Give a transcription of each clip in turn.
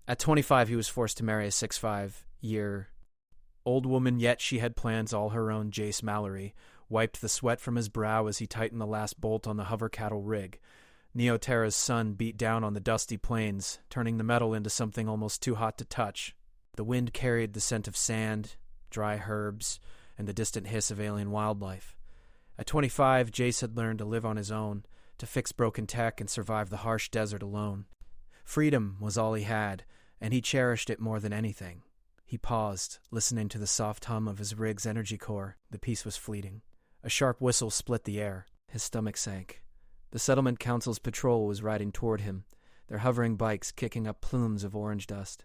At 25, he was forced to marry a 6'5" woman, yet she had plans all her own. Jace Mallory wiped the sweat from his brow as he tightened the last bolt on the hover cattle rig. Neoterra's sun beat down on the dusty plains, turning the metal into something almost too hot to touch. The wind carried the scent of sand, dry herbs, and the distant hiss of alien wildlife. At 25, Jace had learned to live on his own, to fix broken tech and survive the harsh desert alone. Freedom was all he had, and he cherished it more than anything. He paused, listening to the soft hum of his rig's energy core. The peace was fleeting. A sharp whistle split the air. His stomach sank. The settlement council's patrol was riding toward him, their hovering bikes kicking up plumes of orange dust.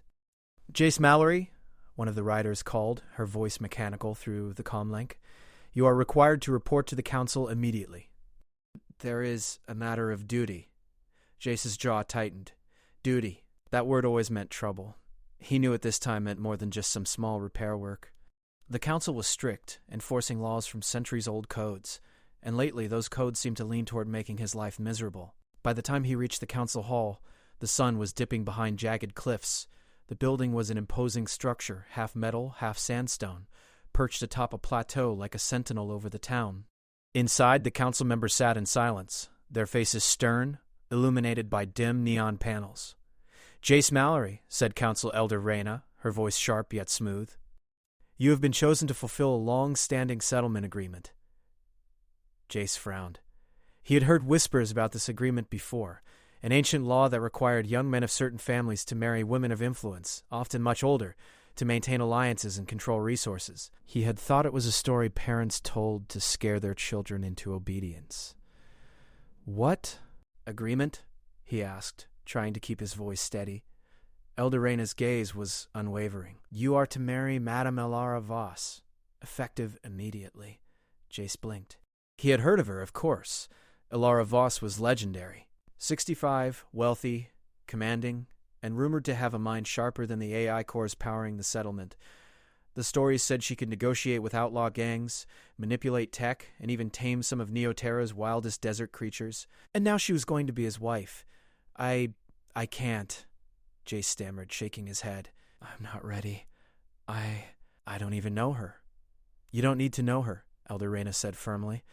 "Jace Mallory," one of the riders called, her voice mechanical through the comlink, "you are required to report to the council immediately." "There is a matter of duty." Jace's jaw tightened. Duty. That word always meant trouble. He knew it this time meant more than just some small repair work. The council was strict, enforcing laws from centuries-old codes, and lately those codes seemed to lean toward making his life miserable. By the time he reached the council hall, the sun was dipping behind jagged cliffs. The building was an imposing structure, half metal, half sandstone, perched atop a plateau like a sentinel over the town. Inside, the council members sat in silence, their faces stern, illuminated by dim neon panels. "Jace Mallory," said Council Elder Reyna, her voice sharp yet smooth. "You have been chosen to fulfill a long-standing settlement agreement." Jace frowned. He had heard whispers about this agreement before, an ancient law that required young men of certain families to marry women of influence, often much older, to maintain alliances and control resources. He had thought it was a story parents told to scare their children into obedience. "What agreement?" he asked, trying to keep his voice steady. Elder Reyna's gaze was unwavering. "You are to marry Madame Elara Voss, effective immediately." Jace blinked. He had heard of her, of course. Elara Voss was legendary. 65, wealthy, commanding, and rumored to have a mind sharper than the AI cores powering the settlement. The stories said she could negotiate with outlaw gangs, manipulate tech, and even tame some of Neoterra's wildest desert creatures. And now she was going to be his wife. I can't," Jace stammered, shaking his head. "I'm not ready. I don't even know her." "You don't need to know her," Elder Reyna said firmly.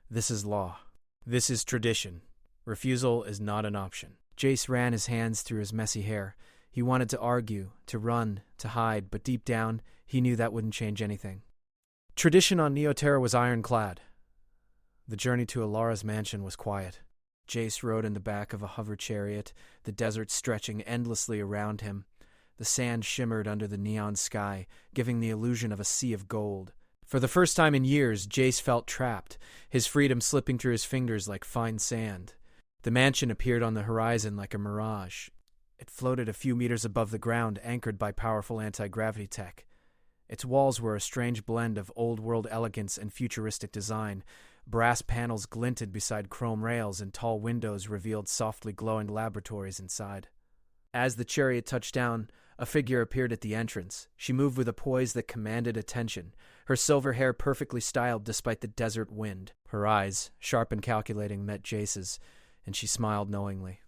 "This is law. This is tradition. Refusal is not an option." Jace ran his hands through his messy hair. He wanted to argue, to run, to hide, but deep down, he knew that wouldn't change anything. Tradition on Neoterra was ironclad. The journey to Elara's mansion was quiet. Jace rode in the back of a hover chariot, the desert stretching endlessly around him. The sand shimmered under the neon sky, giving the illusion of a sea of gold. For the first time in years, Jace felt trapped, his freedom slipping through his fingers like fine sand. The mansion appeared on the horizon like a mirage. It floated a few meters above the ground, anchored by powerful anti-gravity tech. Its walls were a strange blend of old-world elegance and futuristic design. Brass panels glinted beside chrome rails, and tall windows revealed softly glowing laboratories inside. As the chariot touched down, a figure appeared at the entrance. She moved with a poise that commanded attention, her silver hair perfectly styled despite the desert wind. Her eyes, sharp and calculating, met Jace's, and she smiled knowingly.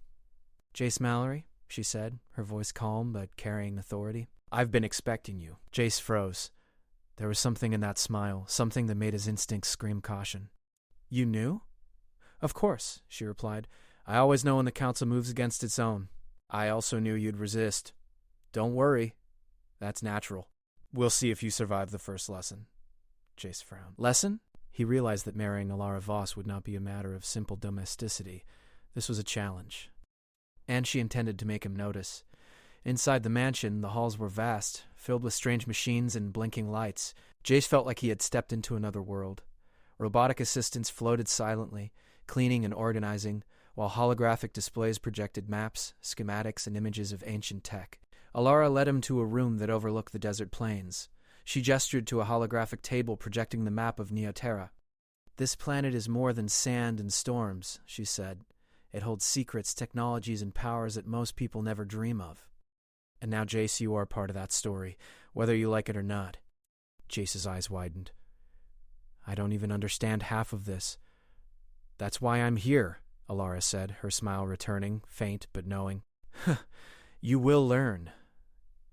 "Jace Mallory," she said, her voice calm but carrying authority. "I've been expecting you." Jace froze. There was something in that smile, something that made his instincts scream caution. "You knew?" "Of course," she replied. "I always know when the council moves against its own. I also knew you'd resist. Don't worry. That's natural. We'll see if you survive the first lesson." Jace frowned. "Lesson?" He realized that marrying Elara Voss would not be a matter of simple domesticity. This was a challenge. And she intended to make him notice. Inside the mansion, the halls were vast, filled with strange machines and blinking lights. Jace felt like he had stepped into another world. Robotic assistants floated silently, cleaning and organizing, while holographic displays projected maps, schematics, and images of ancient tech. Elara led him to a room that overlooked the desert plains. She gestured to a holographic table projecting the map of Neoterra. "This planet is more than sand and storms," she said. "It holds secrets, technologies, and powers that most people never dream of." And now, Jace, you are part of that story, whether you like it or not. Jace's eyes widened. "I don't even understand half of this." "That's why I'm here," Elara said, her smile returning, faint but knowing. "You will learn."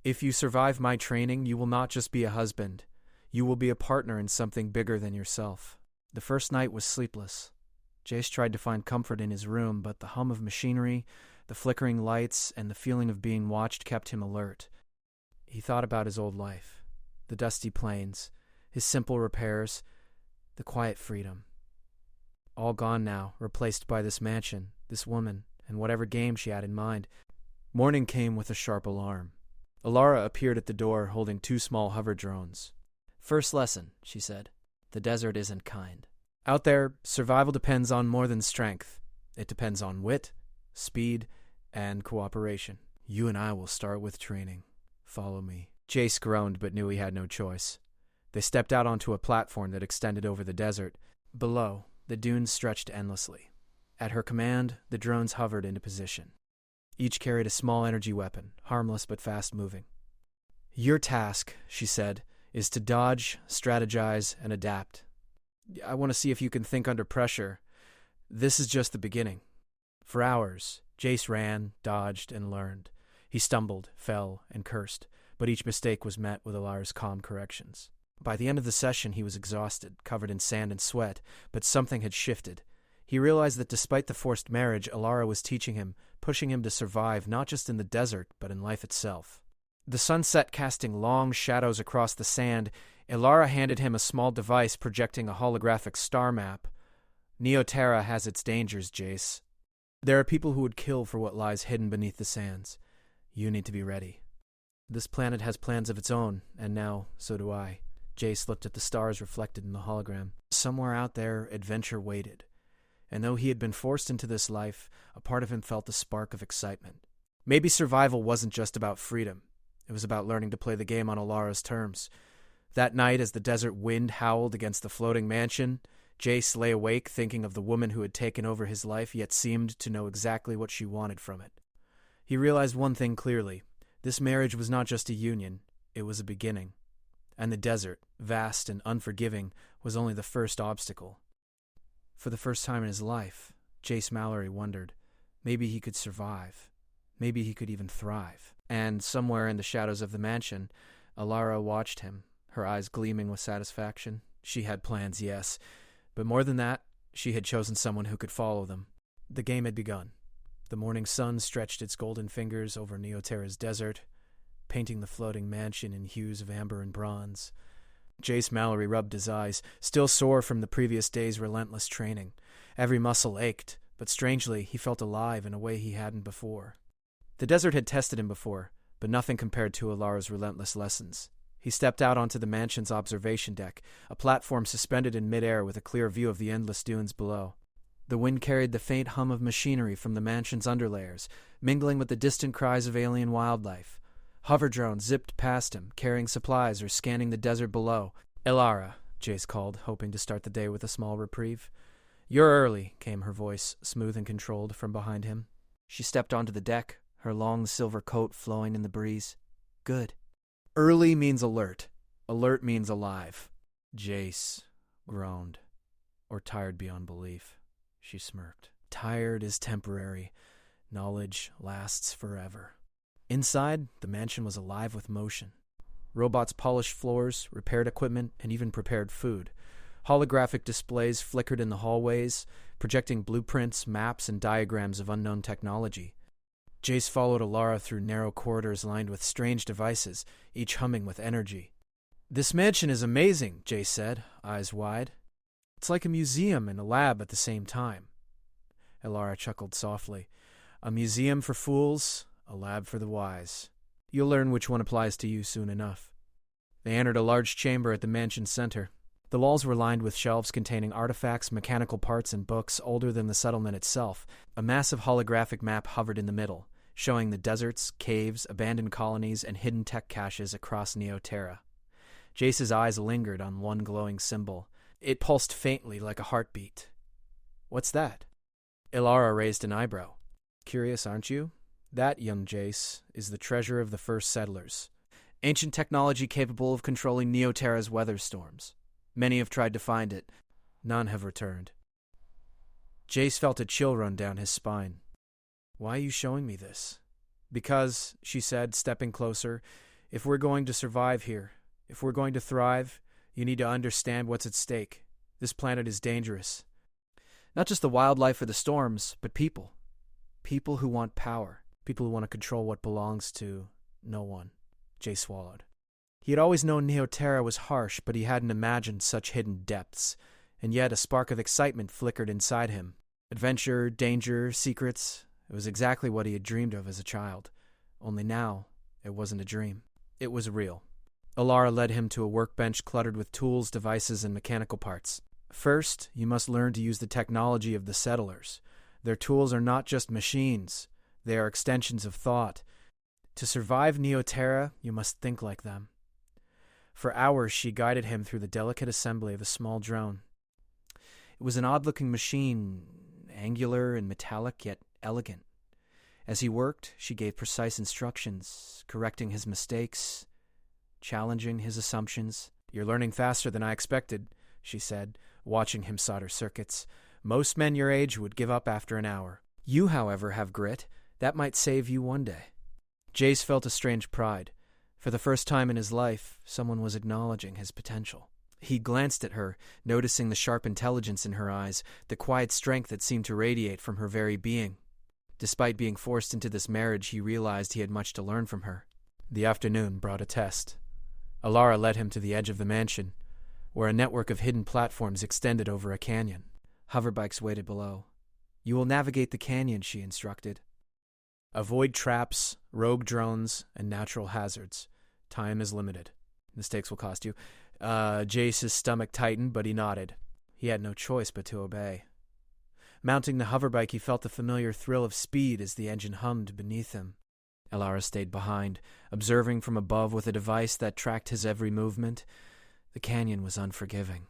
If you survive my training, you will not just be a husband. You will be a partner in something bigger than yourself. The first night was sleepless. Jace tried to find comfort in his room, but the hum of machinery, the flickering lights, and the feeling of being watched kept him alert. He thought about his old life, the dusty plains, his simple repairs, the quiet freedom. All gone now, replaced by this mansion, this woman, and whatever game she had in mind. Morning came with a sharp alarm. Alara appeared at the door holding 2 small hover drones. "First lesson," she said. "The desert isn't kind. Out there, survival depends on more than strength. It depends on wit, speed, and cooperation. You and I will start with training. Follow me." Jace groaned but knew he had no choice. They stepped out onto a platform that extended over the desert. Below, the dunes stretched endlessly. At her command, the drones hovered into position. Each carried a small energy weapon, harmless but fast-moving. "Your task," she said, "is to dodge, strategize, and adapt. I want to see if you can think under pressure. This is just the beginning." For hours, Jace ran, dodged, and learned. He stumbled, fell, and cursed, but each mistake was met with Alara's calm corrections. By the end of the session, he was exhausted, covered in sand and sweat, but something had shifted. He realized that despite the forced marriage, Alara was teaching him, pushing him to survive not just in the desert, but in life itself. The sun set, casting long shadows across the sand. Alara handed him a small device projecting a holographic star map. "Neoterra has its dangers, Jace. There are people who would kill for what lies hidden beneath the sands. You need to be ready. This planet has plans of its own, and now, so do I." Jace looked at the stars reflected in the hologram. Somewhere out there, adventure waited. And though he had been forced into this life, a part of him felt a spark of excitement. Maybe survival wasn't just about freedom. It was about learning to play the game on Alara's terms. That night, as the desert wind howled against the floating mansion, Jace lay awake thinking of the woman who had taken over his life, yet seemed to know exactly what she wanted from it. He realized one thing clearly. This marriage was not just a union, it was a beginning. And the desert, vast and unforgiving, was only the first obstacle. For the first time in his life, Jace Mallory wondered, maybe he could survive. Maybe he could even thrive. And somewhere in the shadows of the mansion, Alara watched him, her eyes gleaming with satisfaction. She had plans, yes, but more than that, she had chosen someone who could follow them. The game had begun. The morning sun stretched its golden fingers over Neoterra's desert, painting the floating mansion in hues of amber and bronze. Jace Mallory rubbed his eyes, still sore from the previous day's relentless training. Every muscle ached, but strangely, he felt alive in a way he hadn't before. The desert had tested him before, but nothing compared to Alara's relentless lessons. He stepped out onto the mansion's observation deck, a platform suspended in midair with a clear view of the endless dunes below. The wind carried the faint hum of machinery from the mansion's underlayers, mingling with the distant cries of alien wildlife. Hover drones zipped past him, carrying supplies or scanning the desert below. "Alara," Jace called, hoping to start the day with a small reprieve. "You're early," came her voice, smooth and controlled, from behind him. She stepped onto the deck, her long silver coat flowing in the breeze. "Good." "Early means alert. Alert means alive." Jace groaned. "Or tired beyond belief." She smirked. "Tired is temporary. Knowledge lasts forever." Inside, the mansion was alive with motion. Robots polished floors, repaired equipment, and even prepared food. Holographic displays flickered in the hallways, projecting blueprints, maps, and diagrams of unknown technology. Jace followed Alara through narrow corridors lined with strange devices, each humming with energy. "This mansion is amazing," Jace said, eyes wide. "It's like a museum and a lab at the same time." Alara chuckled softly. "A museum for fools, a lab for the wise. You'll learn which one applies to you soon enough." They entered a large chamber at the mansion's center. The walls were lined with shelves containing artifacts, mechanical parts, and books older than the settlement itself. A massive holographic map hovered in the middle, showing the deserts, caves, abandoned colonies, and hidden tech caches across Neoterra. Jace's eyes lingered on one glowing symbol. It pulsed faintly like a heartbeat. "What's that?" Alara raised an eyebrow. "Curious, aren't you? That, young Jace, is the treasure of the first settlers. Ancient technology capable of controlling Neoterra's weather storms. Many have tried to find it. None have returned." Jace felt a chill run down his spine. "Why are you showing me this?" "Because," she said, stepping closer, If we're going to survive here, if we're going to thrive, you need to understand what's at stake. This planet is dangerous. Not just the wildlife or the storms, but people. People who want power. People who want to control what belongs to no one. Jay swallowed. He had always known Neoterra was harsh, but he hadn't imagined such hidden depths. And yet a spark of excitement flickered inside him. Adventure, danger, secrets. It was exactly what he had dreamed of as a child. Only now, it wasn't a dream. It was real. Alara led him to a workbench cluttered with tools, devices, and mechanical parts. First, you must learn to use the technology of the settlers. Their tools are not just machines. They are extensions of thought. To survive Neoterra, you must think like them. For hours, she guided him through the delicate assembly of a small drone. It was an odd-looking machine, angular and metallic, yet elegant. As he worked, she gave precise instructions, correcting his mistakes, challenging his assumptions. "You're learning faster than I expected," she said, watching him solder circuits. "Most men your age would give up after an hour. You, however, have grit. That might save you one day." Jace felt a strange pride. For the first time in his life, someone was acknowledging his potential. He glanced at her, noticing the sharp intelligence in her eyes, the quiet strength that seemed to radiate from her very being. Despite being forced into this marriage, he realized he had much to learn from her. The afternoon brought a test. Alara led him to the edge of the mansion, where a network of hidden platforms extended over a canyon. Hoverbikes waited below. "You will navigate the canyon," she instructed. "Avoid traps, rogue drones, and natural hazards. Time is limited. Mistakes will cost you." Jace's stomach tightened, but he nodded. He had no choice but to obey. Mounting the hoverbike, he felt the familiar thrill of speed as the engine hummed beneath him. Alara stayed behind, observing from above with a device that tracked his every movement. The canyon was unforgiving.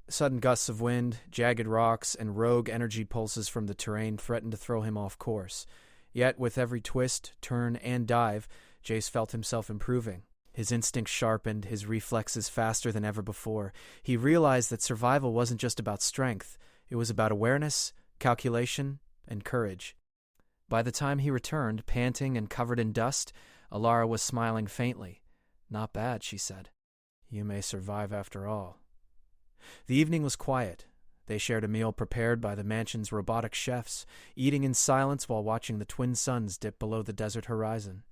Sudden gusts of wind, jagged rocks, and rogue energy pulses from the terrain threatened to throw him off course. Yet, with every twist, turn, and dive, Jace felt himself improving. His instincts sharpened, his reflexes faster than ever before. He realized that survival wasn't just about strength. It was about awareness, calculation, and courage. By the time he returned, panting and covered in dust, Alara was smiling faintly. "Not bad," she said. "You may survive after all." The evening was quiet. They shared a meal prepared by the mansion's robotic chefs, eating in silence while watching the twin suns dip below the desert horizon.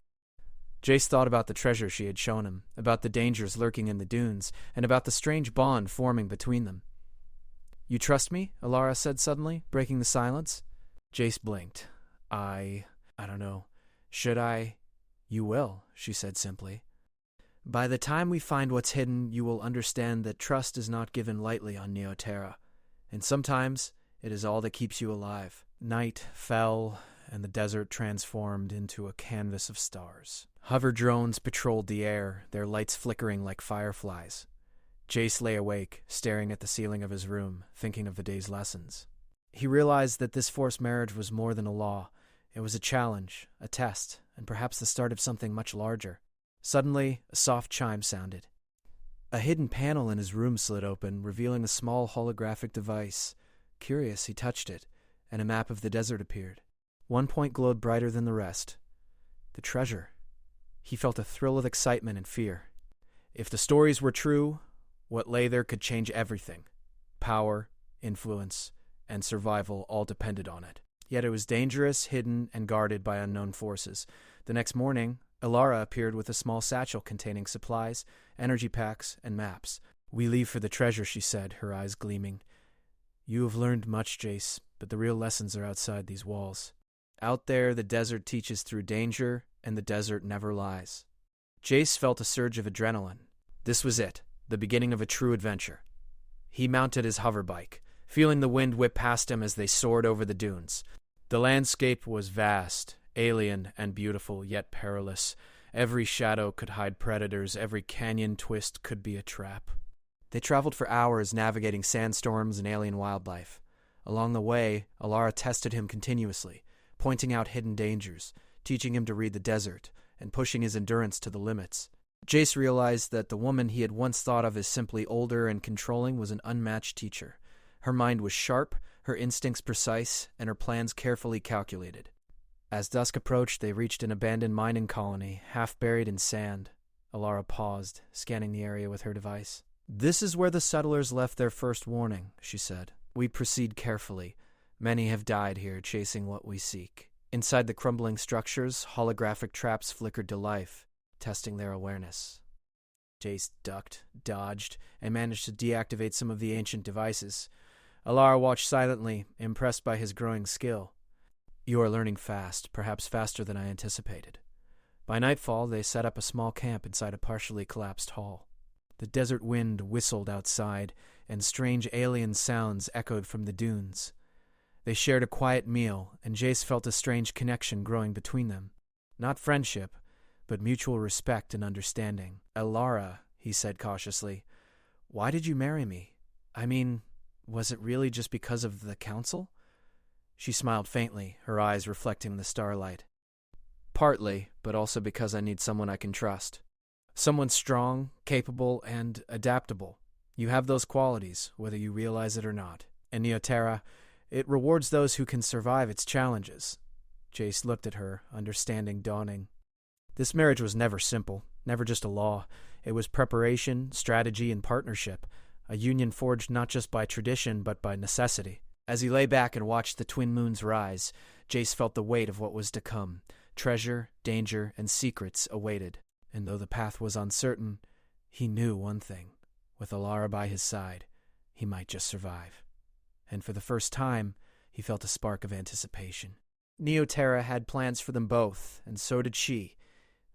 Jace thought about the treasure she had shown him, about the dangers lurking in the dunes, and about the strange bond forming between them. "You trust me?" Alara said suddenly, breaking the silence. Jace blinked. I don't know. Should I?" "You will," she said simply. "By the time we find what's hidden, you will understand that trust is not given lightly on Neoterra, and sometimes it is all that keeps you alive." Night fell, and the desert transformed into a canvas of stars. Hover drones patrolled the air, their lights flickering like fireflies. Jace lay awake, staring at the ceiling of his room, thinking of the day's lessons. He realized that this forced marriage was more than a law. It was a challenge, a test, and perhaps the start of something much larger. Suddenly, a soft chime sounded. A hidden panel in his room slid open, revealing a small holographic device. Curious, he touched it, and a map of the desert appeared. One point glowed brighter than the rest. The treasure. He felt a thrill of excitement and fear. If the stories were true, what lay there could change everything. Power, influence, and survival all depended on it. Yet it was dangerous, hidden, and guarded by unknown forces. The next morning, Alara appeared with a small satchel containing supplies, energy packs, and maps. "We leave for the treasure," she said, her eyes gleaming. "You have learned much, Jace, but the real lessons are outside these walls. Out there, the desert teaches through danger, and the desert never lies." Jace felt a surge of adrenaline. This was it, the beginning of a true adventure. He mounted his hoverbike, feeling the wind whip past him as they soared over the dunes. The landscape was vast, alien, and beautiful, yet perilous. Every shadow could hide predators, every canyon twist could be a trap. They traveled for hours, navigating sandstorms and alien wildlife. Along the way, Alara tested him continuously, pointing out hidden dangers, teaching him to read the desert, and pushing his endurance to the limits. Jace realized that the woman he had once thought of as simply older and controlling was an unmatched teacher. Her mind was sharp, her instincts precise, and her plans carefully calculated. As dusk approached, they reached an abandoned mining colony, half buried in sand. Alara paused, scanning the area with her device. "This is where the settlers left their first warning," she said. "We proceed carefully. Many have died here chasing what we seek." Inside the crumbling structures, holographic traps flickered to life, testing their awareness. Jace ducked, dodged, and managed to deactivate some of the ancient devices. Alara watched silently, impressed by his growing skill. "You are learning fast, perhaps faster than I anticipated." By nightfall, they set up a small camp inside a partially collapsed hall. The desert wind whistled outside, and strange alien sounds echoed from the dunes. They shared a quiet meal, and Jace felt a strange connection growing between them. Not friendship, but mutual respect and understanding. "Alara," he said cautiously, "why did you marry me? I mean, was it really just because of the council?" She smiled faintly, her eyes reflecting the starlight. "Partly, but also because I need someone I can trust. Someone strong, capable, and adaptable. You have those qualities, whether you realize it or not. And Neoterra, it rewards those who can survive its challenges." Jace looked at her, understanding dawning. This marriage was never simple, never just a law. It was preparation, strategy, and partnership, a union forged not just by tradition but by necessity. As he lay back and watched the twin moons rise, Jace felt the weight of what was to come. Treasure, danger, and secrets awaited. And though the path was uncertain, he knew one thing. With Alara by his side, he might just survive. And for the first time, he felt a spark of anticipation. Neoterra had plans for them both, and so did she.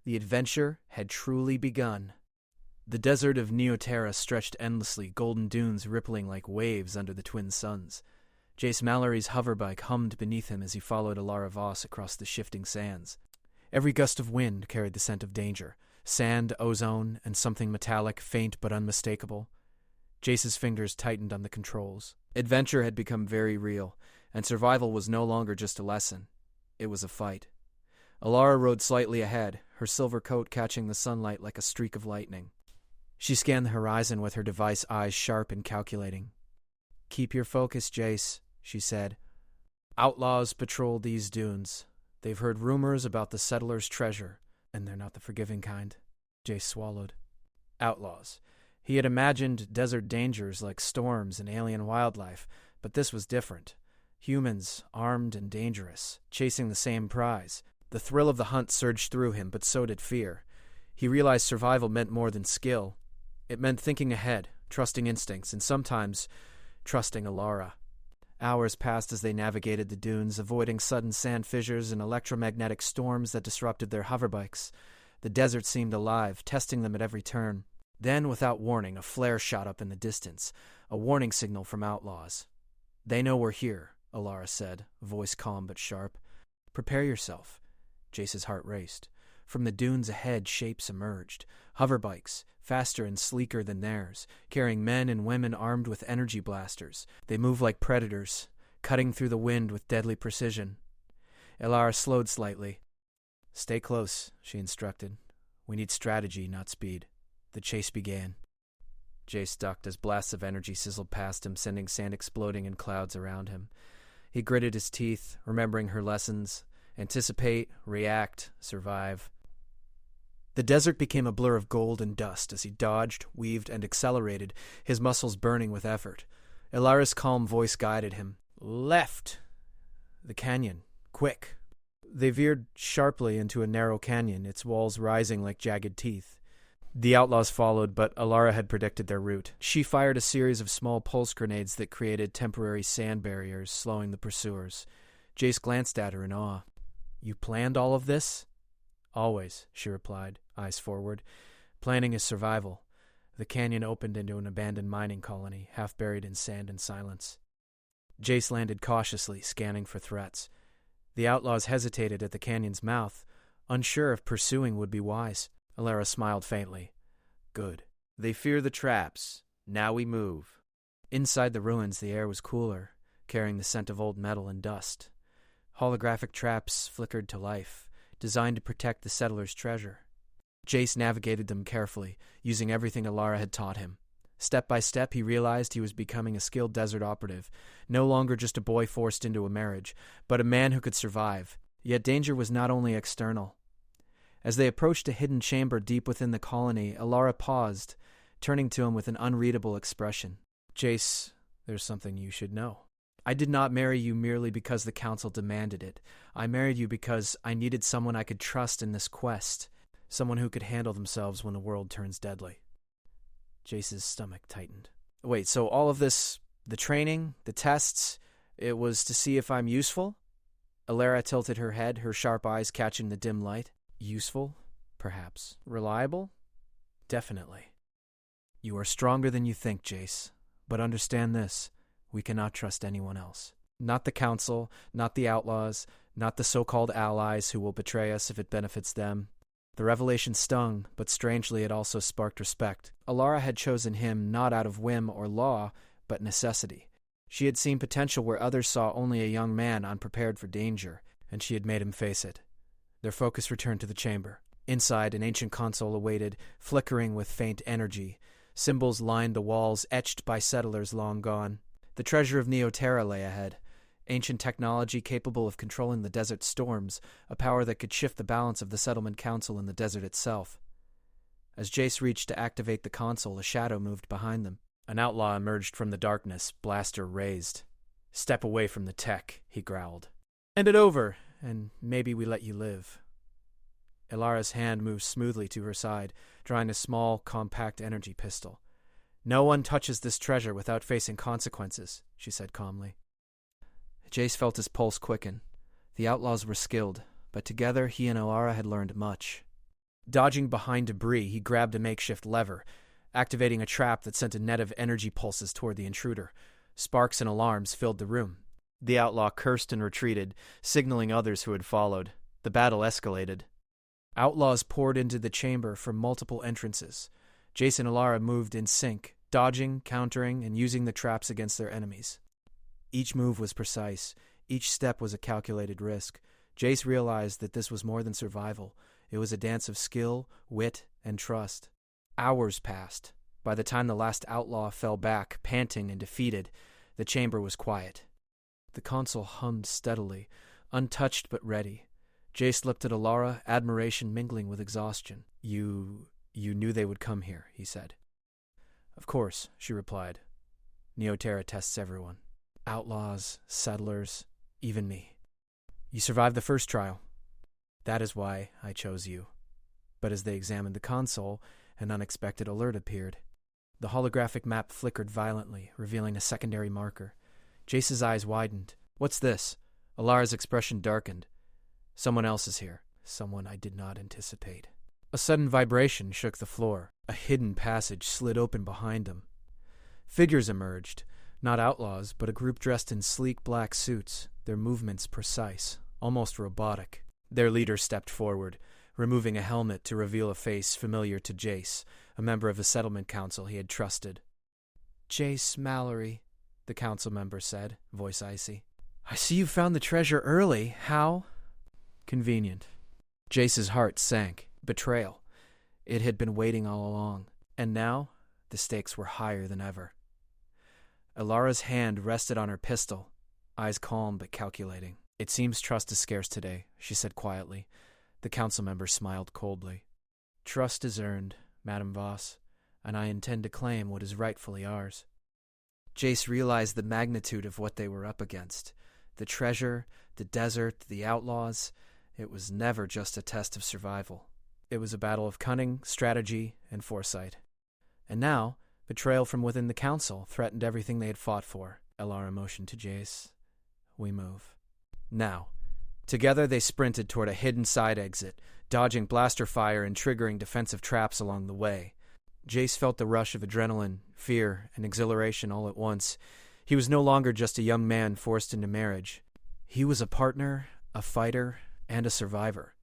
The adventure had truly begun. The desert of Neoterra stretched endlessly, golden dunes rippling like waves under the twin suns. Jace Mallory's hoverbike hummed beneath him as he followed Alara Voss across the shifting sands. Every gust of wind carried the scent of danger. Sand, ozone, and something metallic, faint but unmistakable. Jace's fingers tightened on the controls. Adventure had become very real, and survival was no longer just a lesson. It was a fight. Alara rode slightly ahead, her silver coat catching the sunlight like a streak of lightning. She scanned the horizon with her device eyes sharp and calculating. "Keep your focus, Jace," she said. "Outlaws patrol these dunes. They've heard rumors about the settlers' treasure, and they're not the forgiving kind." Jace swallowed. Outlaws. He had imagined desert dangers like storms and alien wildlife, but this was different. Humans, armed and dangerous, chasing the same prize. The thrill of the hunt surged through him, but so did fear. He realized survival meant more than skill. It meant thinking ahead, trusting instincts, and sometimes trusting Alara. Hours passed as they navigated the dunes, avoiding sudden sand fissures and electromagnetic storms that disrupted their hoverbikes. The desert seemed alive, testing them at every turn. Then, without warning, a flare shot up in the distance, a warning signal from outlaws. "They know we're here," Alara said, voice calm but sharp. "Prepare yourself." Jace's heart raced. From the dunes ahead, shapes emerged. Hoverbikes, faster and sleeker than theirs, carrying men and women armed with energy blasters. They moved like predators, cutting through the wind with deadly precision. Alara slowed slightly. "Stay close," she instructed. "We need strategy, not speed." The chase began. Jace ducked as blasts of energy sizzled past him, sending sand exploding in clouds around him. He gritted his teeth, remembering her lessons. Anticipate, react, survive. The desert became a blur of gold and dust as he dodged, weaved, and accelerated, his muscles burning with effort. Alara's calm voice guided him. "Left!" The canyon. Quick. They veered sharply into a narrow canyon, its walls rising like jagged teeth. The outlaws followed, but Alara had predicted their route. She fired a series of small pulse grenades that created temporary sand barriers, slowing the pursuers. Jace glanced at her in awe. "You planned all of this?" "Always," she replied, eyes forward. "Planning is survival." The canyon opened into an abandoned mining colony, half buried in sand and silence. Jace landed cautiously, scanning for threats. The outlaws hesitated at the canyon's mouth, unsure if pursuing would be wise. Alara smiled faintly. "Good. They fear the traps. Now we move." Inside the ruins, the air was cooler, carrying the scent of old metal and dust. Holographic traps flickered to life, designed to protect the settlers' treasure. Jace navigated them carefully, using everything Alara had taught him. Step by step, he realized he was becoming a skilled desert operative, no longer just a boy forced into a marriage, but a man who could survive. Yet danger was not only external. As they approached a hidden chamber deep within the colony, Alara paused, turning to him with an unreadable expression. Jace, there's something you should know. I did not marry you merely because the council demanded it. I married you because I needed someone I could trust in this quest, someone who could handle themselves when the world turns deadly. Jace's stomach tightened. Wait, so all of this, the training, the tests, it was to see if I'm useful? Alara tilted her head, her sharp eyes catching the dim light. Useful? Perhaps. Reliable? Definitely. You are stronger than you think, Jace. But understand this. We cannot trust anyone else. Not the council, not the outlaws, not the so-called allies who will betray us if it benefits them. The revelation stung, but strangely it also sparked respect. Alara had chosen him not out of whim or law, but necessity. She had seen potential where others saw only a young man unprepared for danger, and she had made him face it. Their focus returned to the chamber. Inside, an ancient console awaited, flickering with faint energy. Symbols lined the walls, etched by settlers long gone. The treasure of Neoterra lay ahead. Ancient technology capable of controlling the desert storms, a power that could shift the balance of the settlement council in the desert itself. As Jace reached to activate the console, a shadow moved behind them. An outlaw emerged from the darkness, blaster raised. Step away from the tech, he growled. Hand it over, and maybe we let you live. Alara's hand moved smoothly to her side, drawing a small, compact energy pistol. No one touches this treasure without facing consequences, she said calmly. Jace felt his pulse quicken. The outlaws were skilled, but together he and Alara had learned much. Dodging behind debris, he grabbed a makeshift lever, activating a trap that sent a net of energy pulses toward the intruder. Sparks and alarms filled the room. The outlaw cursed and retreated, signaling others who had followed. The battle escalated. Outlaws poured into the chamber from multiple entrances. Jace and Alara moved in sync, dodging, countering, and using the traps against their enemies. Each move was precise. Each step was a calculated risk. Jace realized that this was more than survival. It was a dance of skill, wit, and trust. Hours passed. By the time the last outlaw fell back, panting and defeated, the chamber was quiet. The console hummed steadily, untouched but ready. Jace looked at Alara, admiration mingling with exhaustion. You knew they would come here, he said. Of course, she replied. Neoterra tests everyone. Outlaws, settlers, even me. You survived the first trial. That is why I chose you. But as they examined the console, an unexpected alert appeared. The holographic map flickered violently, revealing a secondary marker. Jace's eyes widened. What's this? Alara's expression darkened. Someone else is here. Someone I did not anticipate. A sudden vibration shook the floor. A hidden passage slid open behind them. Figures emerged. Not outlaws, but a group dressed in sleek black suits, their movements precise, almost robotic. Their leader stepped forward, removing a helmet to reveal a face familiar to Jace, a member of the settlement council he had trusted. Jace Mallory, the council member said, voice icy. I see you found the treasure early. How? Convenient. Jace's heart sank. Betrayal. It had been waiting all along, and now the stakes were higher than ever. Alara's hand rested on her pistol, eyes calm but calculating. It seems trust is scarce today, she said quietly. The council member smiled coldly. Trust is earned, Madame Voss, and I intend to claim what is rightfully ours. Jace realized the magnitude of what they were up against. The treasure, the desert, the outlaws. It was never just a test of survival. It was a battle of cunning, strategy, and foresight. And now, betrayal from within the council threatened everything they had fought for. Alara motioned to Jace. We move. Now. Together they sprinted toward a hidden side exit, dodging blaster fire and triggering defensive traps along the way. Jace felt the rush of adrenaline, fear, and exhilaration all at once. He was no longer just a young man forced into marriage. He was a partner, a fighter, and a survivor.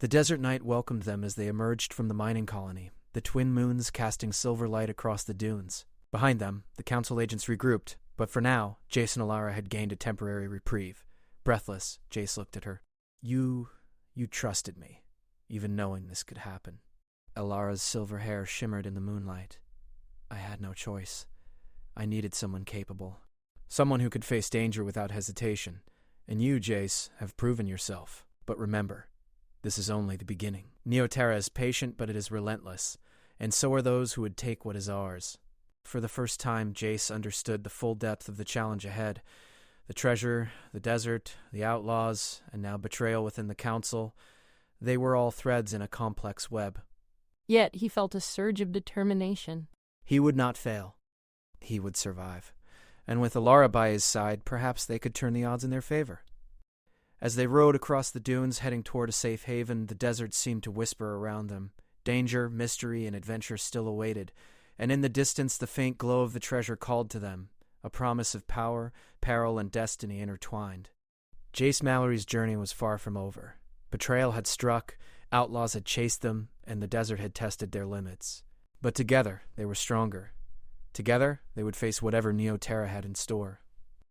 The desert night welcomed them as they emerged from the mining colony, the twin moons casting silver light across the dunes. Behind them, the council agents regrouped, but for now, Jace and Alara had gained a temporary reprieve. Breathless, Jace looked at her. You trusted me, even knowing this could happen. Alara's silver hair shimmered in the moonlight. I had no choice. I needed someone capable. Someone who could face danger without hesitation. And you, Jace, have proven yourself. But remember, This is only the beginning. Neoterra is patient, but it is relentless, and so are those who would take what is ours. For the first time, Jace understood the full depth of the challenge ahead. The treasure, the desert, the outlaws, and now betrayal within the council. They were all threads in a complex web. Yet he felt a surge of determination. He would not fail. He would survive. And with Alara by his side, perhaps they could turn the odds in their favor. As they rode across the dunes heading toward a safe haven, the desert seemed to whisper around them. Danger, mystery, and adventure still awaited, and in the distance the faint glow of the treasure called to them, a promise of power, peril, and destiny intertwined. Jace Mallory's journey was far from over. Betrayal had struck, outlaws had chased them, and the desert had tested their limits. But together they were stronger. Together they would face whatever Neoterra had in store.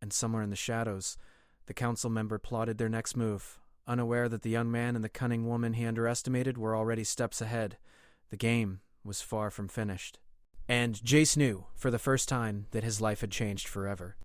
And somewhere in the shadows, the council member plotted their next move, unaware that the young man and the cunning woman he underestimated were already steps ahead. The game was far from finished. And Jace knew, for the first time, that his life had changed forever.